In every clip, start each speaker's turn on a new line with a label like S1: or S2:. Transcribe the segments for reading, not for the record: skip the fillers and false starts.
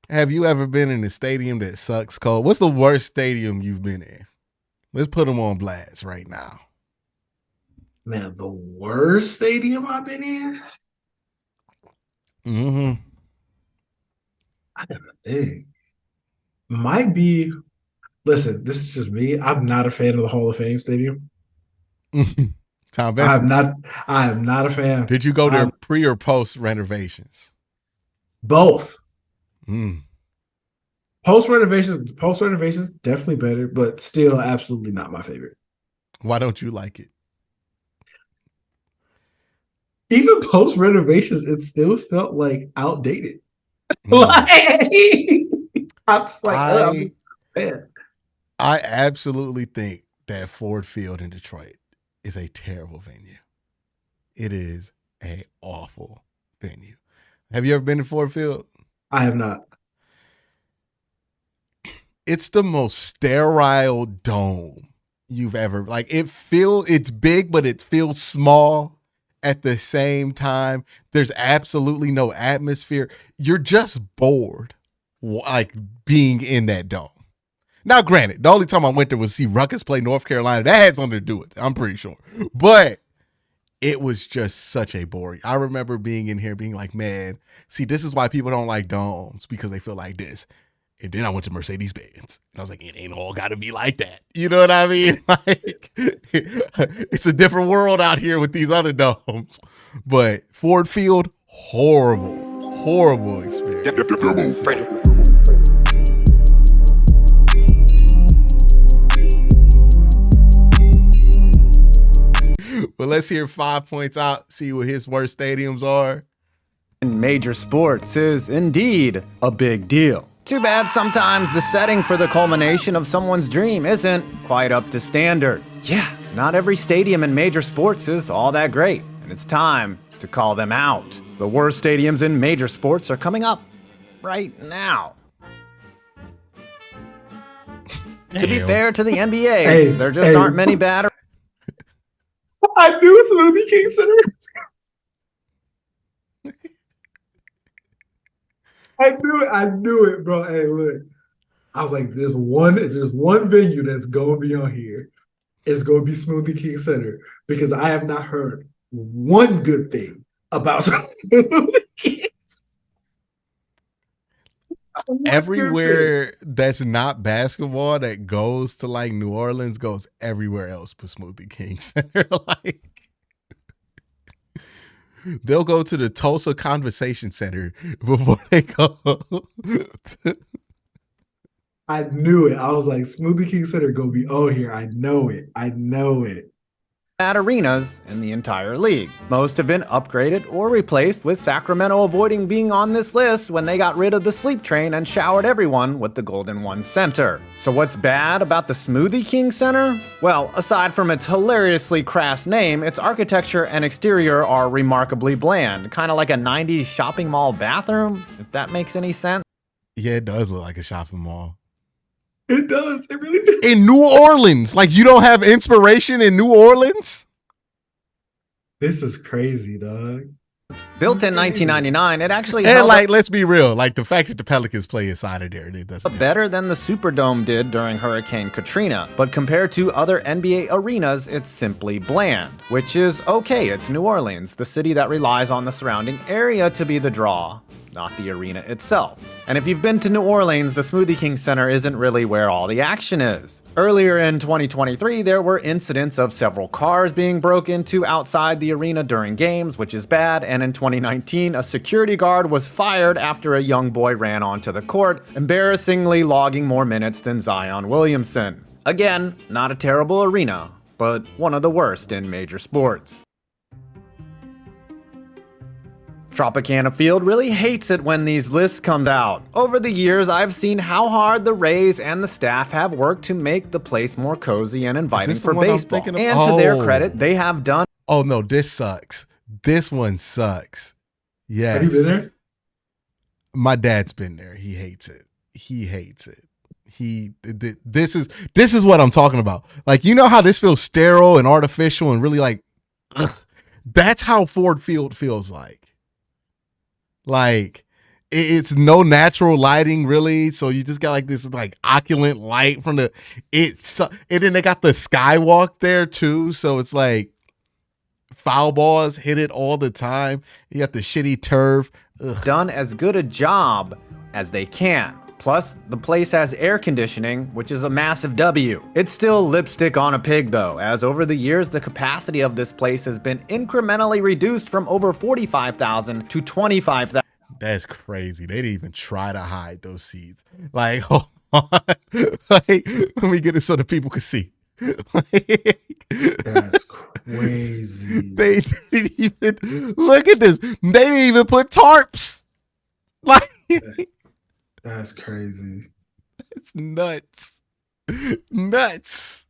S1: Have you ever been in a stadium that sucks, Cole? What's the worst stadium you've been in? Let's put them on blast right now.
S2: Man, the worst stadium I've been in?
S1: Mm-hmm.
S2: I gotta think. Might be. Listen, this is just me. I'm not a fan of the Hall of Fame Stadium.
S1: Tom
S2: I'm
S1: Benson,
S2: not. I am not a fan.
S1: did you go there
S2: I'm
S1: pre or post renovations?
S2: both.
S1: Mm.
S2: Post renovations, definitely better, but still absolutely not my favorite.
S1: Why don't you like it?
S2: Even post renovations, it still felt like outdated.
S1: Mm.
S2: Like I'm just like, I'm
S1: I
S2: just man.
S1: I absolutely think that Ford Field in Detroit is a terrible venue. It is a awful venue. Have you ever been to Ford Field?
S2: I have not.
S1: It's the most sterile dome you've ever it's big, but it feels small at the same time. There's absolutely no atmosphere. You're just bored like being in that dome. Now, granted, the only time I went there was to see Ruckus play North Carolina. That had something to do with it, I'm pretty sure. But it was just such a boring. I remember being in here being like, man, see, this is why people don't like domes because they feel like this. And then I went to Mercedes Benz and I was like, it ain't all got to be like that. You know what I mean? Like, it's a different world out here with these other domes. But Ford Field, horrible experience. But let's hear 5 points out, see what his worst stadiums are.
S3: In major sports is indeed a big deal. Too bad sometimes the setting for the culmination of someone's dream isn't quite up to standard. Yeah, not every stadium in major sports is all that great, and it's time to call them out. The worst stadiums in major sports are coming up right now. To be fair to the NBA,
S2: Hey,
S3: there just
S2: hey.
S3: aren't many bad.
S2: I knew Smoothie King Center. I knew it, bro. Hey, look. I was like, there's one venue that's gonna be on here. It's gonna be Smoothie King Center because I have not heard one good thing about Smoothie King.
S1: Everywhere that's not basketball that goes to like New Orleans goes everywhere else but Smoothie King Center. Like, they'll go to the Tulsa Conversation Center before they go.
S2: I knew it. I was like, Smoothie King Center gonna be on here. I know it. I know it.
S3: At arenas in the entire league. Most have been upgraded or replaced, with Sacramento avoiding being on this list when they got rid of the sleep train and showered everyone with the Golden One Center. So what's bad about the Smoothie King Center? Well, aside from its hilariously crass name, its architecture and exterior are remarkably bland, kind of like a 90s shopping mall bathroom, if that makes any sense.
S1: Yeah, it does look like a shopping mall.
S2: It does. It really does.
S1: In New Orleans, like you don't have inspiration in New Orleans?
S2: This is crazy, dog.
S3: Built in 1999, it actually
S1: And
S3: held
S1: like, let's be real, like the fact that the Pelicans play inside of there, it doesn't
S3: better than the Superdome did during Hurricane Katrina, but compared to other NBA arenas, it's simply bland, which is okay. It's New Orleans, the city that relies on the surrounding area to be the draw, not the arena itself. And if you've been to New Orleans, the Smoothie King Center isn't really where all the action is. Earlier in 2023, there were incidents of several cars being broke into outside the arena during games, which is bad, and in 2019, a security guard was fired after a young boy ran onto the court, embarrassingly logging more minutes than Zion Williamson. Again, not a terrible arena, but one of the worst in major sports. Tropicana Field really hates it when these lists come out. Over the years, I've seen how hard the Rays and the staff have worked to make the place more cozy and inviting for baseball. And to their credit, they have done.
S1: Oh no, this sucks. This one sucks. Yes.
S2: Have you been there?
S1: My dad's been there. He hates it. This is what I'm talking about. Like, you know how this feels sterile and artificial and really like, ugh. That's how Ford Field feels like. Like, it's no natural lighting really, so you just got like this like opulent light from and then they got the skywalk there too, so it's like foul balls hit it all the time. You got the shitty turf. Ugh.
S3: Done as good a job as they can. Plus, the place has air conditioning, which is a massive W. It's still lipstick on a pig though, as over the years the capacity of this place has been incrementally reduced from over 45,000 to 25,000.
S1: That's crazy. They didn't even try to hide those seats. Like, hold on. Like, let me get it so the people can see. Like,
S2: That's crazy.
S1: They didn't even look at this. They didn't even put tarps. Like,
S2: That's crazy.
S1: it's nuts. Nuts.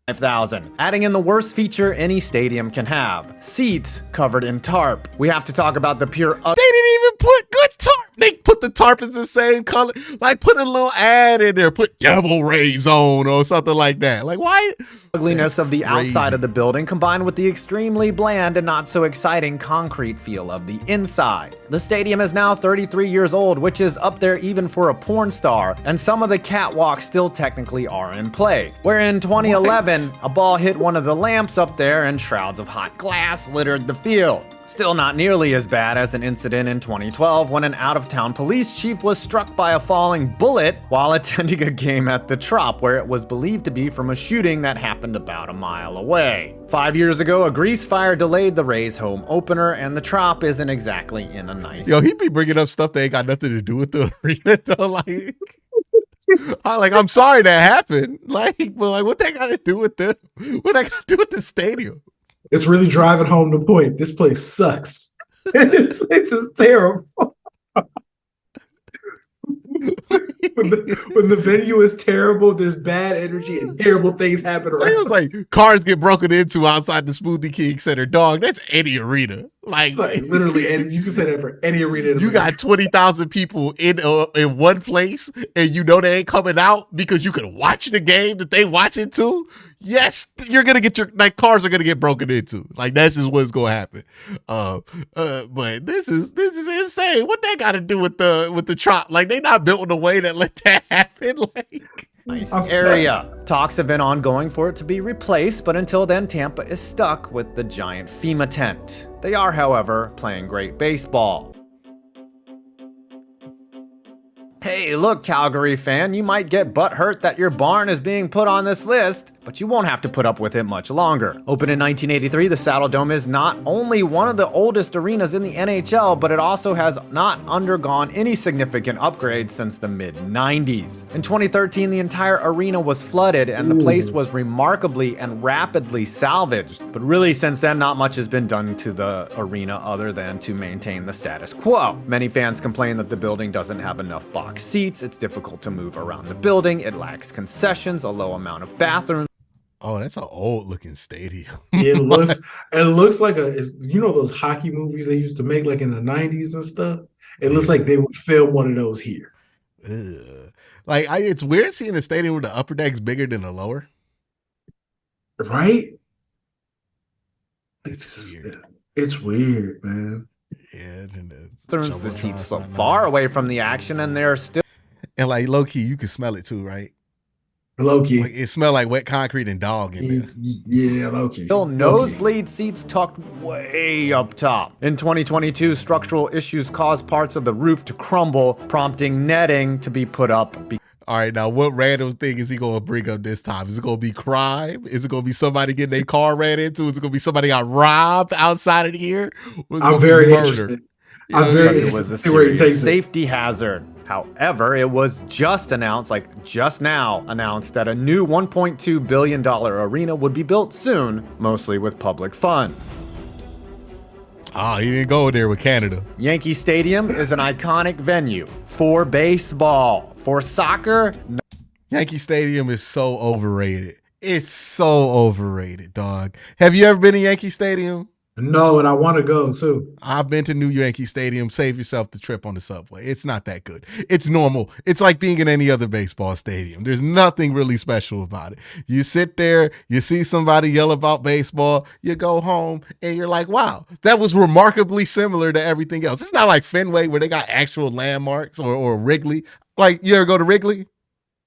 S3: 5,000, adding in the worst feature any stadium can have: seats covered in tarp. We have to talk about the pure
S1: They didn't even put good tarp. They put the tarp in the same color. Like, put a little ad in there. Put Devil Ray Zone or something like that. Like, why?
S3: ugliness of the
S1: Crazy.
S3: outside of the building combined with the extremely bland and not so exciting concrete feel of the inside. The stadium is now 33 years old, which is up there even for a porn star, and some of the catwalks still technically are in play. Where in 2011, a ball hit one of the lamps up there and shrouds of hot glass littered the field. Still not nearly as bad as an incident in 2012 when an out-of-town police chief was struck by a falling bullet while attending a game at the Trop, where it was believed to be from a shooting that happened about a mile away. 5 years ago, a grease fire delayed the Rays' home opener, and the Trop isn't exactly in a nice...
S1: Yo, he be bringing up stuff that ain't got nothing to do with the arena, though. Like, I'm sorry that happened. Like, but like, what they got to do with the? What they got to do with the stadium?
S2: It's really driving home the point. This place sucks. This place is terrible. when the venue is terrible, there's bad energy and terrible things happen around.
S1: It was like cars get broken into outside the Smoothie King Center. Dog, that's any arena. Like
S2: literally, and you can say that for any arena.
S1: You got 20,000 people in one place, and you know they ain't coming out because you can watch the game that they watching too. Yes, you're gonna get cars are gonna get broken into. Like, that's just what's gonna happen. But this is insane. What they got to do with the Trop? Like, they not built in a way that let that happen. Like,
S3: nice area. Talks have been ongoing for it to be replaced, but until then, Tampa is stuck with the giant FEMA tent. They are, however, playing great baseball. Hey, look, Calgary fan, you might get butthurt that your barn is being put on this list, but you won't have to put up with it much longer. Opened in 1983, the Saddle Dome is not only one of the oldest arenas in the NHL, but it also has not undergone any significant upgrades since the mid-90s. In 2013, the entire arena was flooded and the place was remarkably and rapidly salvaged. But really, since then, not much has been done to the arena other than to maintain the status quo. Many fans complain that the building doesn't have enough box seats, it's difficult to move around the building, it lacks concessions, a low amount of bathrooms.
S1: oh, that's an old looking stadium.
S2: It looks like those hockey movies they used to make like in the 90s and stuff. It looks like they would film one of those here.
S1: Like, it's weird seeing a stadium where the upper deck's bigger than the lower.
S2: Right?
S1: It's weird.
S2: It's weird, man.
S1: Yeah,
S3: The seats so far away from the action, and they're still...
S1: And like, low key, you can smell it too, right?
S2: Low key.
S1: Like, it smelled like wet concrete and dog in there.
S2: Yeah, low key.
S3: Still nosebleed seats tucked way up top. In 2022, structural issues caused parts of the roof to crumble, prompting netting to be put up.
S1: All right, now what random thing is he going to bring up this time? Is it going to be crime? Is it going to be somebody getting their car ran into? Is it going to be somebody got robbed outside of here?
S2: I'm very interested. I'm very interested.
S3: It was a serious safety hazard. However, it was just announced, just now announced, that a new $1.2 billion arena would be built soon, mostly with public funds.
S1: Oh, he didn't go there with Canada.
S3: Yankee Stadium is an iconic venue for baseball. For soccer,
S1: Yankee Stadium is so overrated. It's so overrated, dog. Have you ever been to Yankee Stadium?
S2: No, and I want to go too.
S1: I've been to New Yankee Stadium. Save yourself the trip on the subway. It's not that good. It's normal. It's like being in any other baseball stadium. There's nothing really special about it. You sit there, you see somebody yell about baseball, you go home, and you're like, wow, that was remarkably similar to everything else. It's not like Fenway where they got actual landmarks or Wrigley. Like, you ever go to Wrigley?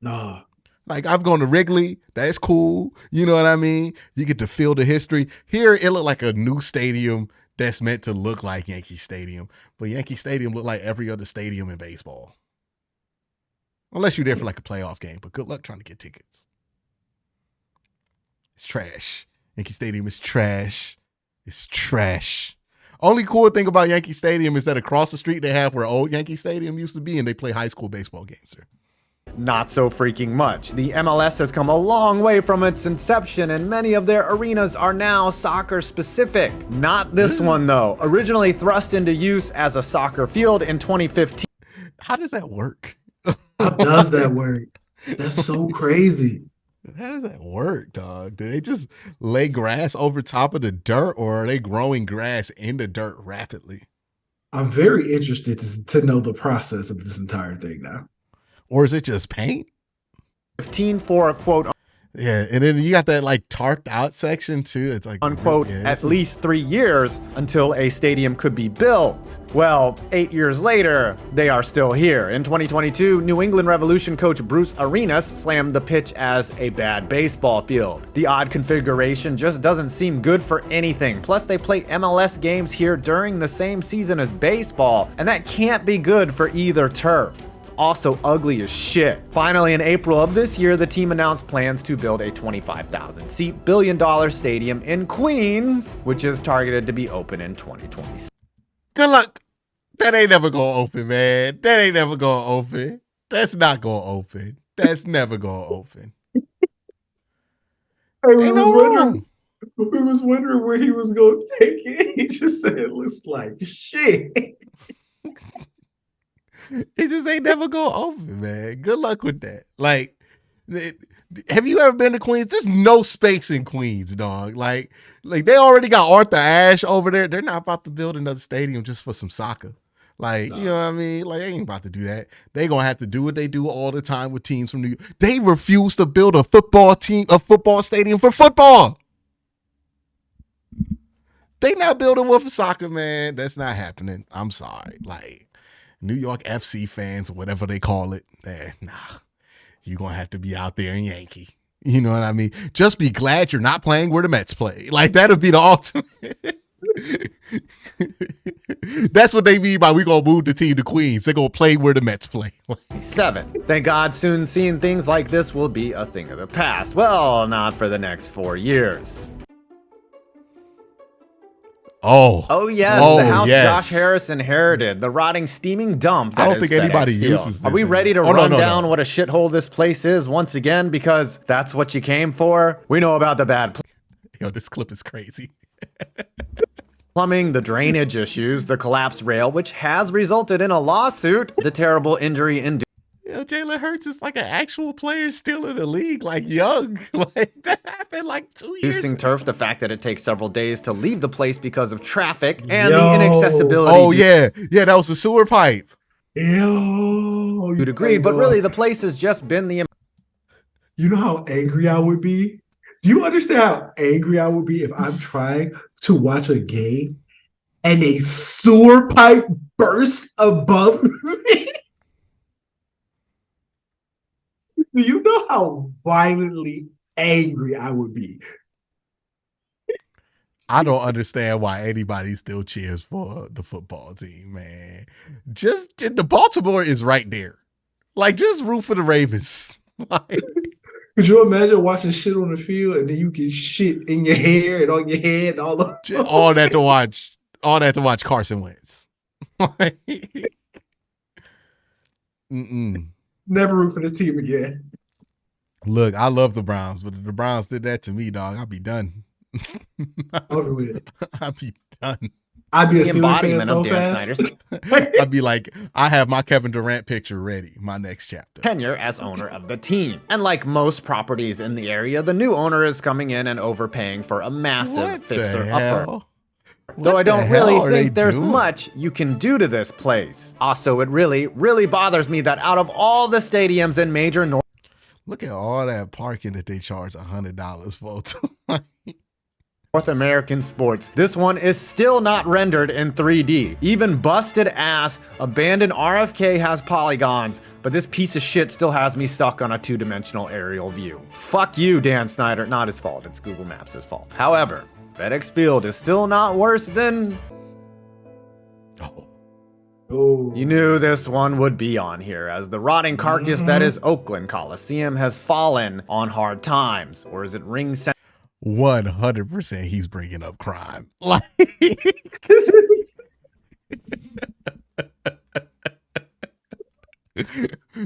S2: No.
S1: Like, I've gone to Wrigley. That's cool. You know what I mean? You get to feel the history. Here, it looked like a new stadium that's meant to look like Yankee Stadium. But Yankee Stadium looked like every other stadium in baseball. Unless you're there for like a playoff game. But good luck trying to get tickets. It's trash. Yankee Stadium is trash. It's trash. Only cool thing about Yankee Stadium is that across the street they have where old Yankee Stadium used to be, and they play high school baseball games there.
S3: Not so freaking much. The MLS has come a long way from its inception, and many of their arenas are now soccer specific. Not this one though. Originally thrust into use as a soccer field in 2015.
S1: How does that work?
S2: How does that work? That's so crazy.
S1: How does that work, dog? Do they just lay grass over top of the dirt, or are they growing grass in the dirt rapidly?
S2: I'm very interested to know the process of this entire thing now.
S1: Or is it just paint?
S3: 15 for a quote
S1: Yeah, and then you got that like tarped out section too. It's like
S3: unquote at least 3 years until a stadium could be built. Well, 8 years later, they are still here. In 2022, New England Revolution coach Bruce Arenas slammed the pitch as a bad baseball field. The odd configuration just doesn't seem good for anything. Plus, they play MLS games here during the same season as baseball, and that can't be good for either turf. It's also ugly as shit. Finally, in April of this year, the team announced plans to build a 25,000-seat billion-dollar stadium in Queens, which is targeted to be open in 2026.
S1: Good luck. That ain't never gonna open, man. That ain't never gonna open. That's not gonna open. That's never gonna open.
S2: We was wondering where he was going to take it. He just said it looks like shit.
S1: It just ain't never gonna open, man. Good luck with that. Like, have you ever been to Queens? There's no space in Queens, dog. Like they already got Arthur Ashe over there. They're not about to build another stadium just for some soccer. Like, no. You know what I mean? Like, they ain't about to do that. They gonna have to do what they do all the time with teams from New York. They refuse to build a football stadium for football. They not building one for soccer, man. That's not happening. I'm sorry. Like, New York FC fans, whatever they call it, nah, you're going to have to be out there in Yankee. You know what I mean? Just be glad you're not playing where the Mets play. Like, that'll be the ultimate. That's what they mean by we going to move the team to Queens. They're going to play where the Mets play.
S3: 7. Thank God soon seeing things like this will be a thing of the past. Well, not for the next 4 years. Oh yes, the house Josh Harris inherited, the rotting, steaming dump.
S1: I don't think anybody uses this.
S3: Are we ready to run down what a shithole this place is once again? Because that's what you came for. We know about the bad.
S1: Yo, this clip is crazy.
S3: Plumbing, the drainage issues, the collapsed rail, which has resulted in a lawsuit, the terrible injury induced.
S1: Yo, Jalen Hurts is like an actual player still in the league, like young. Like that happened like 2 years ago.
S3: Turf, the fact that it takes several days to leave the place because of traffic and the inaccessibility.
S1: Oh yeah, that was the sewer pipe.
S3: You'd agree, but really the place has just been the.
S2: You know how angry I would be? Do you understand how angry I would be if I'm trying to watch a game and a sewer pipe bursts above me? Do you know how violently angry I would be?
S1: I don't understand why anybody still cheers for the football team, man. Just the Baltimore is right there. Like, just root for the Ravens. Like,
S2: could you imagine watching shit on the field and then you get shit in your hair and on your head and
S1: all that to watch? All that to watch Carson Wentz.
S2: Never root for this team again.
S1: Look, I love the Browns, but if the Browns did that to me, dog, I'd be done.
S2: Over with.
S1: I'd be done.
S2: I'd be a Steelers fan so fast.
S1: I'd be like, I have my Kevin Durant picture ready. My next chapter.
S3: Tenure as owner of the team. And like most properties in the area, the new owner is coming in and overpaying for a massive fixer-upper. Though I
S1: the
S3: don't
S1: hell
S3: really
S1: are they
S3: think there's
S1: doing?
S3: much you can do to this place. Also, it really, really bothers me that out of all the stadiums in major
S1: Look at all that parking that they charge $100 for.
S3: North American sports, this one is still not rendered in 3D. Even busted ass abandoned RFK has polygons, but this piece of shit still has me stuck on a two-dimensional aerial view. Fuck you, Dan Snyder. Not his fault, it's Google Maps' fault. However, FedEx Field is still not worse than...
S2: Oh.
S3: You knew this one would be on here, as the rotting carcass that is Oakland Coliseum has fallen on hard times. Or is it ring
S1: 100% he's bringing up crime. Like,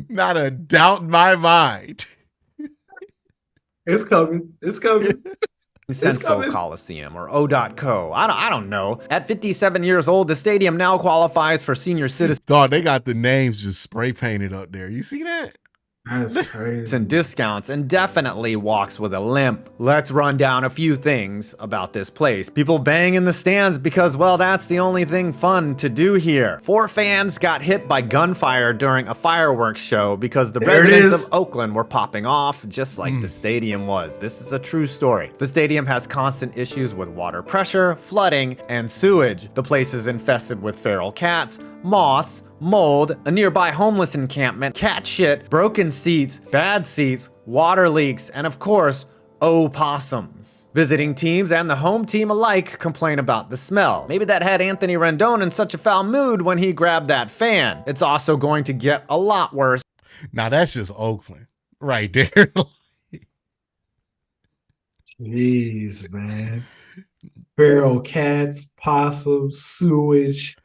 S1: not a doubt in my mind.
S2: It's coming. It's coming.
S3: Central Coliseum or O.co. I don't know. At 57 years old, the stadium now qualifies for senior citizens
S1: Dog, they got the names just spray painted up there. You see that?
S2: That's crazy.
S3: and discounts and definitely walks with a limp. Let's run down a few things about this place. People bang in the stands because, well, that's the only thing fun to do here. 4 fans got hit by gunfire during a fireworks show because the
S2: There it
S3: residents
S2: is.
S3: of Oakland were popping off just like the stadium was. This is a true story. The stadium has constant issues with water pressure, flooding, and sewage. The place is infested with feral cats, moths, mold, a nearby homeless encampment, cat shit, broken seats, bad seats, water leaks, and of course, opossums. Visiting teams and the home team alike complain about the smell. Maybe that had Anthony Rendon in such a foul mood when he grabbed that fan. It's also going to get a lot worse.
S1: Now that's just Oakland right there.
S2: Jeez, man. Feral cats, possums, sewage.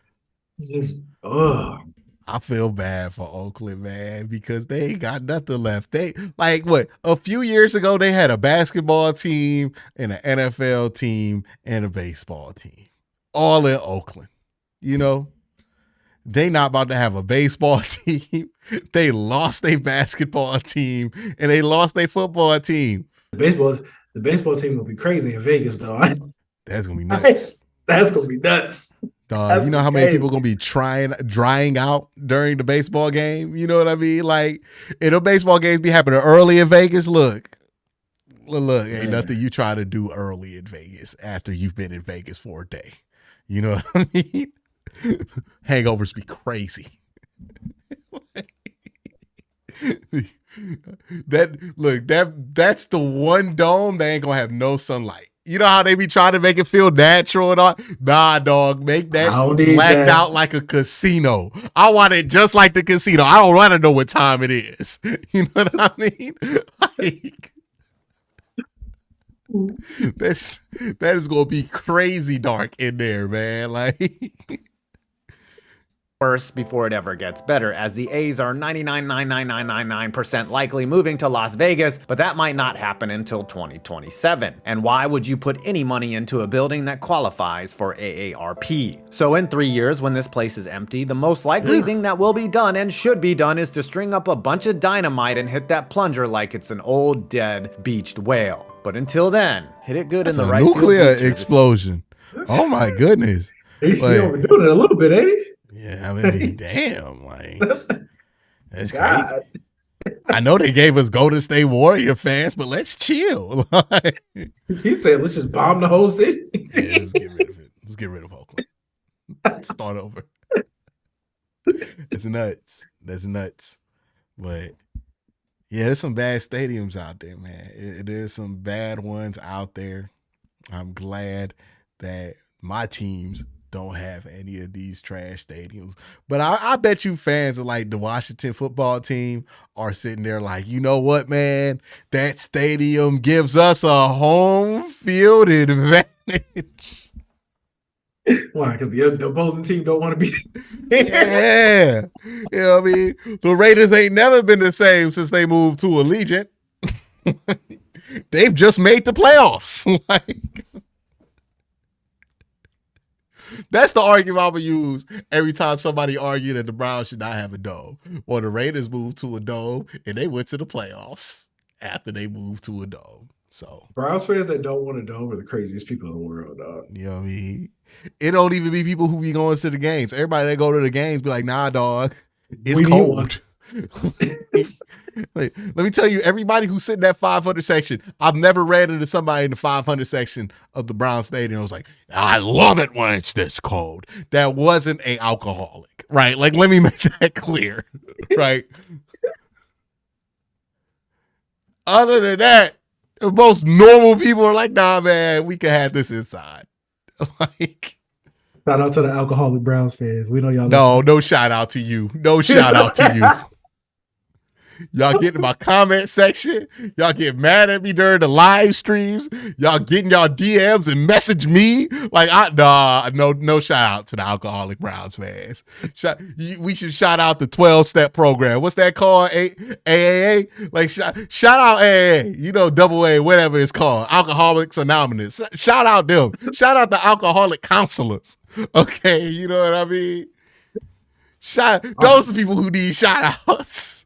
S2: Just, ugh.
S1: I feel bad for Oakland, man, because they ain't got nothing left. They like what a few years ago they had a basketball team and an NFL team and a baseball team, all in Oakland. You know, they not about to have a baseball team. They lost their basketball team and they lost their football team.
S2: The baseball team will be crazy in Vegas, though.
S1: That's gonna be nuts.
S2: That's gonna be nuts.
S1: You know how many people gonna be drying out during the baseball game? You know what I mean? Like, if the baseball games be happening early in Vegas, look, ain't nothing you try to do early in Vegas after you've been in Vegas for a day. You know what I mean? Hangovers be crazy. That's the one dome that ain't gonna have no sunlight. You know how they be trying to make it feel natural and all? Nah, dog, make that blacked out like a casino. I want it just like the casino. I don't want to know what time it is. You know what I mean? Like, that is gonna be crazy dark in there, man. Like,
S3: Worse before it ever gets better, as the A's are 99.99999% likely moving to Las Vegas, but that might not happen until 2027. And why would you put any money into a building that qualifies for AARP? So in 3 years, when this place is empty, the most likely thing that will be done and should be done is to string up a bunch of dynamite and hit that plunger like it's an old dead beached whale. But until then, hit it good in the right field
S1: nuclear
S3: bleachers.
S1: explosion. Oh my goodness.
S2: He's overdoing it a little bit, ain't he?
S1: Yeah, I mean, damn, like, that's crazy. I know they gave us Golden State Warrior fans, but let's chill.
S2: He said, let's just bomb the whole city.
S1: Yeah, let's get rid of it. Let's get rid of Oakland. Start over. It's nuts. That's nuts. But yeah, there's some bad stadiums out there, man. There's some bad ones out there. I'm glad that my teams don't have any of these trash stadiums. But I bet you fans of like the Washington football team are sitting there like, you know what, man? That stadium gives us a home field advantage.
S2: Why? Because the opposing team don't want to be.
S1: Yeah. You know what I mean? The Raiders ain't never been the same since they moved to Allegiant. They've just made the playoffs. Like, that's the argument I'm going to use every time somebody argue that the Browns should not have a dome. Or the Raiders moved to a dome and they went to the playoffs after they moved to a dome. So
S2: Browns fans that don't want a dome are the craziest people in the world, dog.
S1: you know what I mean? It don't even be people who be going to the games. Everybody that go to the games be like, nah, dog, it's
S2: We need one.
S1: cold. Like, let me tell you, everybody who's sitting in that 500 section, I've never ran into somebody in the 500 section of the Brown Stadium. I was like, I love it when it's this cold. That wasn't an alcoholic, right? Like, let me make that clear, right? Other than that, most normal people are like, nah, man, we can have this inside. Like,
S2: Shout out to the alcoholic Browns fans. We know y'all.
S1: no shout out to you. No shout out to you. Y'all get in my comment section. Y'all get mad at me during the live streams. Y'all get in y'all DMs and message me. Like, no shout out to the alcoholic Browns fans. We should shout out the 12-step program. What's that called? AAA? Like, shout out AAA. You know, double A, whatever it's called. Alcoholics Anonymous. Shout out them. Shout out the alcoholic counselors. Okay, you know what I mean? Those are the people who need shout outs.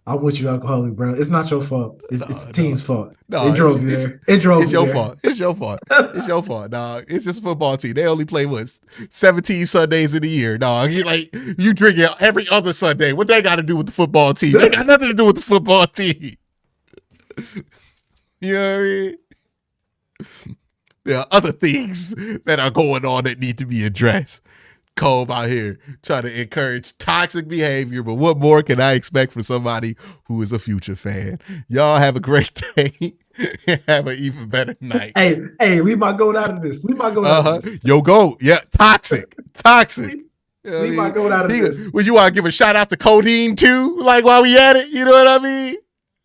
S2: I'm with you, alcoholic Brown. It's not your fault. It's the team's fault.
S1: No,
S2: it drove you there. It drove you there.
S1: It's your fault. It's your fault. It's your fault, dog. It's just a football team. They only play 17 Sundays in a year, dog. You drink it every other Sunday. What they got to do with the football team? They got nothing to do with the football team. You know what I mean? There are other things that are going on that need to be addressed. Cole out here trying to encourage toxic behavior, but what more can I expect from somebody who is a future fan? Y'all have a great day. Have an even better night.
S2: Hey, leave my goat out of this. Leave my goat out of this.
S1: Yo, goat. Yeah, toxic.
S2: Leave my goat out of this.
S1: Well, you want to give a shout out to Codeine too? Like while we at it, you know what I mean?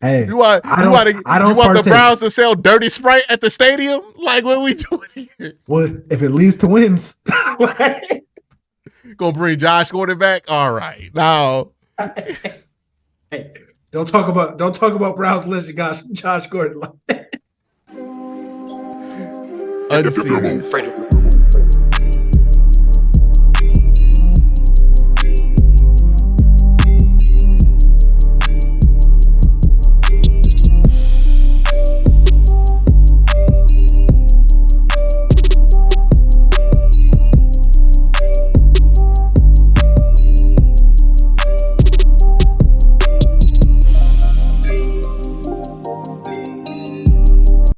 S2: Hey,
S1: you want the Browns to sell dirty Sprite at the stadium? Like what we doing here?
S2: Well, if it leads to wins.
S1: Gonna bring Josh Gordon back? All right. Now
S2: hey, don't talk about Browns legend Josh Gordon like that.
S1: Unserious.